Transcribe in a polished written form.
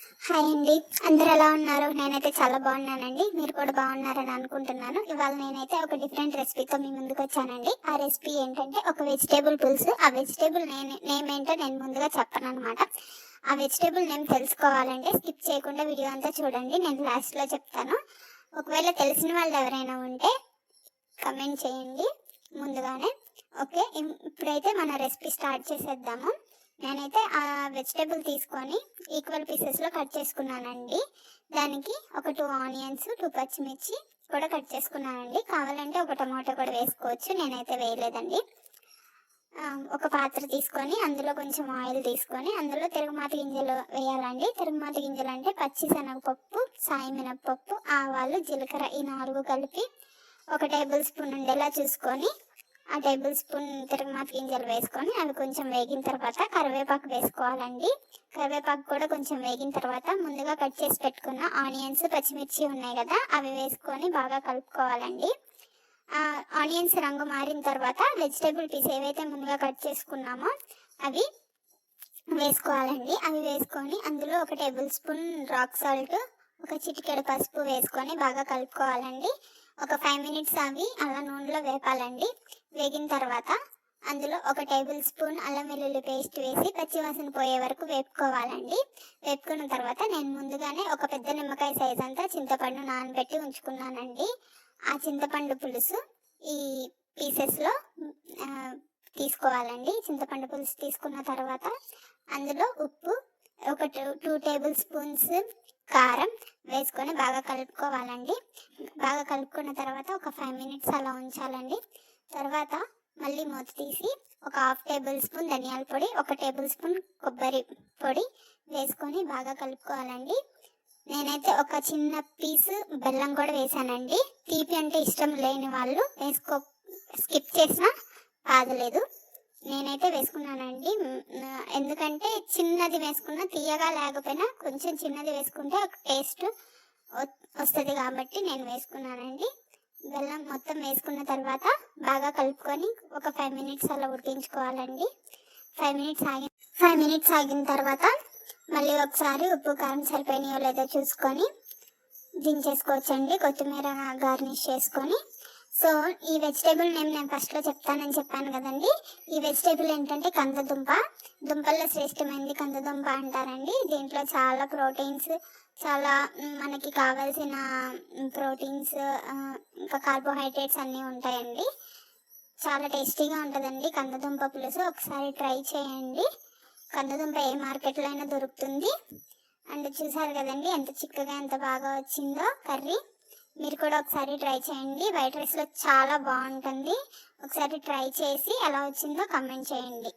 Hi అండి, అందరు ఎలా ఉన్నారు? నేనైతే చాలా బాగున్నానండి. మీరు కూడా బాగున్నారని అనుకుంటున్నాను. ఇవాళ నేనైతే ఒక డిఫరెంట్ రెసిపీతో మీ ముందుకు వచ్చానండి. ఆ రెసిపీ ఏంటంటే ఒక వెజిటేబుల్ పులుసు. ఆ వెజిటేబుల్ నేమ్ ఏంటో నేను ముందుగా చెప్పను అనమాట. ఆ వెజిటేబుల్ నేమ్ తెలుసుకోవాలంటే స్కిప్ చేయకుండా వీడియో అంతా చూడండి. నేను లాస్ట్లో చెప్తాను. ఒకవేళ తెలిసిన వాళ్ళు ఎవరైనా ఉంటే కమెంట్ చేయండి ముందుగానే. ఓకే, ఇప్పుడైతే మన రెసిపీ స్టార్ట్ చేసేద్దాము. నేనైతే ఆ వెజిటేబుల్ తీసుకొని ఈక్వల్ పీసెస్లో కట్ చేసుకున్నానండి. దానికి ఒక 2 ఆనియన్స్, 2 పచ్చిమిర్చి కూడా కట్ చేసుకున్నానండి. కావాలంటే ఒక టమాటో కూడా వేసుకోవచ్చు, నేనైతే వేయలేదండి. ఒక పాత్ర తీసుకొని అందులో కొంచెం ఆయిల్ తీసుకొని అందులో తిరుగుమాత గింజలు వేయాలండి. తిరుగుమాత గింజలు అంటే పచ్చి శనగపప్పు, సాయి మినపప్పు, ఆవాలు, జీలకర్ర ఈ 4 కలిపి 1 టేబుల్ స్పూన్ ఉండేలా చూసుకొని ఆ టేబుల్ స్పూన్ తిరుగుమాత గింజలు వేసుకొని అవి కొంచెం వేగిన తర్వాత కరివేపాకు వేసుకోవాలండి. కరివేపాకు కూడా కొంచెం వేగిన తర్వాత ముందుగా కట్ చేసి పెట్టుకున్న ఆనియన్స్, పచ్చిమిర్చి ఉన్నాయి కదా, అవి వేసుకొని బాగా కలుపుకోవాలండి. ఆనియన్స్ రంగు మారిన తర్వాత వెజిటేబుల్ పీస్ ఏవైతే ముందుగా కట్ చేసుకున్నామో అవి వేసుకోవాలండి. అవి వేసుకొని అందులో 1 టేబుల్ స్పూన్ రాక్ సాల్ట్, ఒక చిటికెడు పసుపు వేసుకొని బాగా కలుపుకోవాలండి. ఒక 5 మినిట్స్ అవి అలా నూనెలో వేపాలండి. వేగిన తర్వాత అందులో 1 టేబుల్ స్పూన్ అల్లం వెల్లుల్లి పేస్ట్ వేసి పచ్చివాసన పోయే వరకు వేపుకోవాలండి. వేపుకున్న తర్వాత నేను ముందుగానే ఒక పెద్ద నిమ్మకాయ సైజ్ అంతా చింతపండు నానబెట్టి ఉంచుకున్నానండి. ఆ చింతపండు పులుసు ఈ పీసెస్లో తీసుకోవాలండి. చింతపండు పులుసు తీసుకున్న తర్వాత అందులో ఉప్పు, ఒక 2 టేబుల్ స్పూన్స్ కారం వేసుకొని బాగా కలుపుకోవాలండి. బాగా కలుపుకున్న తర్వాత ఒక 5 మినిట్స్ అలా ఉంచాలండి. తర్వాత మళ్ళీ మూత తీసి ఒక 1/2 టేబుల్ స్పూన్ ధనియాల పొడి, 1 టేబుల్ స్పూన్ కొబ్బరి పొడి వేసుకొని బాగా కలుపుకోవాలండి. నేనైతే ఒక చిన్న పీసు బెల్లం కూడా వేసానండి. తీపి అంటే ఇష్టం లేని వాళ్ళు స్కిప్ చేసినా బాధలేదు. నేనైతే వేసుకున్నానండి. ఎందుకంటే చిన్నది వేసుకున్నా తీయగా లేకపోయినా కొంచెం చిన్నది వేసుకుంటే ఒక టేస్ట్ వస్తుంది కాబట్టి నేను వేసుకున్నానండి. బెల్లం మొత్తం వేసుకున్న తర్వాత బాగా కలుపుకొని ఒక 5 మినిట్స్ అలా ఉడికించుకోవాలండి. 5 మినిట్స్ ఆగిన తర్వాత మళ్ళీ ఒకసారి ఉప్పు కారం సరిపోయినాయో లేదో చూసుకొని దించేసుకోవచ్చండి, కొత్తిమీర గార్నిష్ చేసుకొని. సో ఈ వెజిటేబుల్ నేమ్ నేను ఫస్ట్లో చెప్తానని చెప్పాను కదండి. ఈ వెజిటేబుల్ ఏంటంటే కందదుంప. దుంపల్లో శ్రేష్టమైనది కందదుంప అంటారండి. దీంట్లో చాలా ప్రోటీన్స్, చాలా మనకి కావాల్సిన ప్రోటీన్స్, ఇంకా కార్బోహైడ్రేట్స్ అన్నీ ఉంటాయండి. చాలా టేస్టీగా ఉంటుందండి కందదుంప పులుసు. ఒకసారి ట్రై చేయండి. కందదుంప ఏ మార్కెట్లో అయినా దొరుకుతుంది. అండ్ చూసారు కదండి ఎంత చిక్కగా ఎంత బాగా వచ్చిందో కర్రీ. మీరు కూడా ఒకసారి ట్రై చేయండి. వైట్ రైస్లో చాలా బాగుంటుంది. ఒకసారి ట్రై చేసి ఎలా వచ్చిందో కమెంట్ చేయండి.